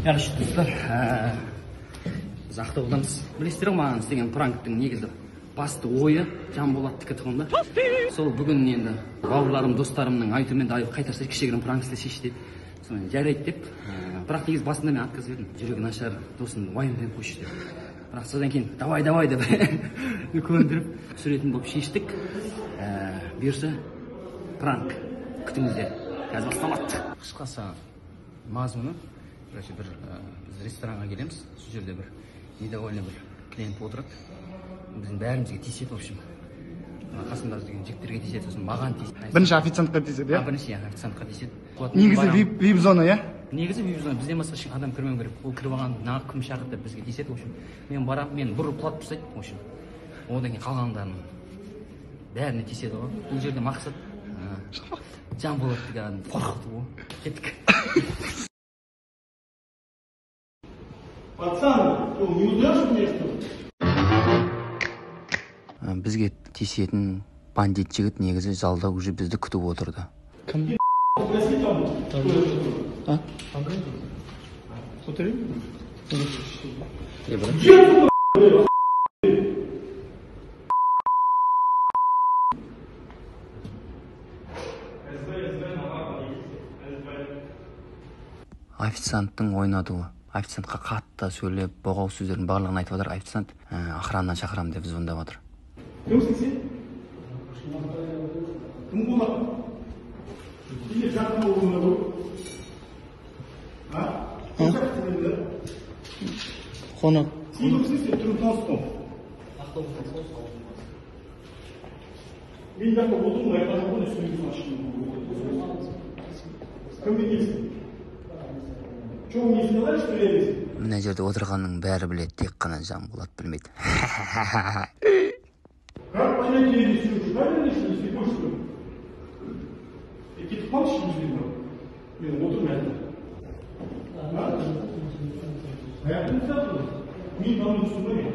Yaxshi do'stlar, biz Ақтаудамыз. Білесіздер ғой, маған істеген пранктың негізі басты ойы Жанболаттікі тұғында. Сол бүгін енді бауырларым, достарымның айтуымен қайтарса кішігірім пранк істесейші деп. Сонымен жарайды деп. Бірақ негізі басында мен отказ бердім. Жүрегі нашар досым уайымдап қойшы деп. Бірақ содан кейін давай деп көндіріп түсіретін болып шештік. Бұйырса пранк күтіңіздер. Қазір басталады. Қысқасы мазмұны, короче, біз ресторанға келеміз. Сол жерде бір недовольный бір клиент отырады. Біздің бәрімізге тиіседі, в общем. Қасымда жүрген жігіттерге тиіседі, сосын маған тиіседі. Бірінші официантқа тиіседі, иә? Бірінші официантқа тиіседі. Негізі VIP зона, иә? Негізі VIP зона. Бізден басқа ешкім адам кірмеу керек. Ол кіріп алған нағып кім шақырды бізге тиіседі, в общем. Мен барамын, мен бір плат тастайды, в общем. Одан кейін қалғандарын бәріне тиіседі ғой. Бұл жерде мақсат Жанболаттыға қорқыту ғой. Кеттік. Пацан, ты не узнаешь меня, что ли? Бізге тиісетін бандит жігіт негізі залда уже бізді күтіп отырды. Кім? Спроси там. А? Смотри. Официанттың ойнадуы. Официантқа қатты сөйлеп, боғау сөздердің барлығын айтып жатыр. Официант охраннан шақырам деп звондап жатыр. Кімсің сен? Кім болады? Сен жақын болуына ғой. Қонақ. Сен кімсің сен? Түрін таныстың. Мен жақта болдым, айтқаным ғой, үстіңіздің ашқым. Кімге келсің? Чоң несін алайын, что елесің? Мына жерде отырғанның бәрі біледі, тек қана Жанболат білмейді. Как понять, я не слышу? Правильно, если не слепой, что ли? Какие-то пальчики не видно. Мен отырмын әлі. Аяқтың сатылы. Мен намын түсінбеймін.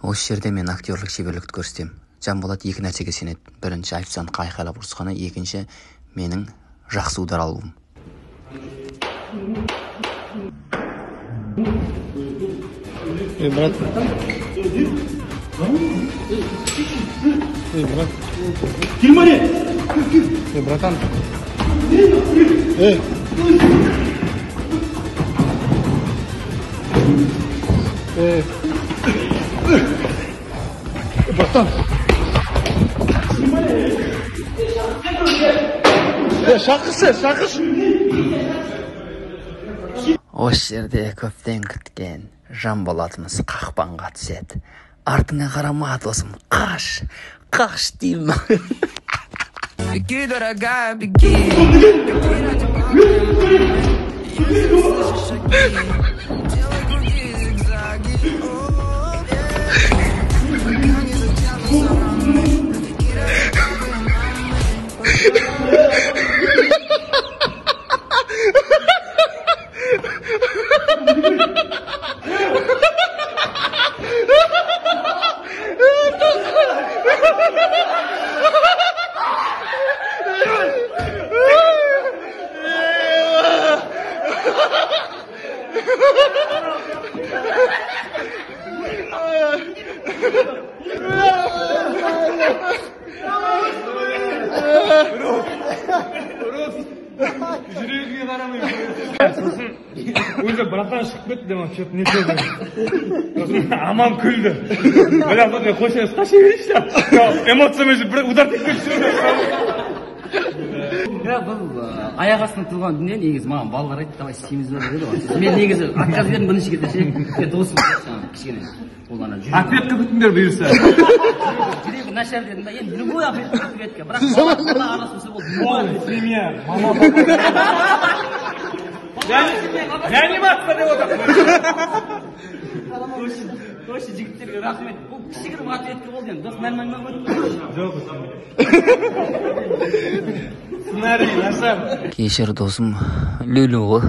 Осы жерде мен актерлік шеберлікті көрсетем. Жанболат екі нәрсеге сенеді. Бірінші официантқа айқайлап ұрысқаны, екінші менің жақсы удар алуым. Брат. Брат. Кельмаре! Братан. Братан. Шақыршы. Осы жерде көптен күткен Жанболатымыз қақпанға түседі. Артыңа қарама, досым, қаш деймін. Беги, дорогая, беги. Делай круги, зигзаги. Жүрегіге қарамай сосын өзі братан шығып кетті демек что-то не сөйледі. Сосын аман күлді. Бірақ сондай қойсаңыз қаша берейінші. Эмоциямен бір удар тектеп Бұл аяқ астынан тұрған дүние негізі маған балалар айтты, давай істейміз бе деді ғой. Мен негізі отказ бердім бірінші кезде ше, досым кішкене. Ответка күтіңдер бұйырса. Жүрегі нашар дедім ба, енді любой ответка. Бірақ бала арасында болды. Семья, мама, реанимация деп отыр. Осы жігіттерге рахмет. Бұл кішігірім ответка болды енді. Дос мән-мән қойды. Жоқ. Сценарий, нашар. Кешір досым, люлю ғой.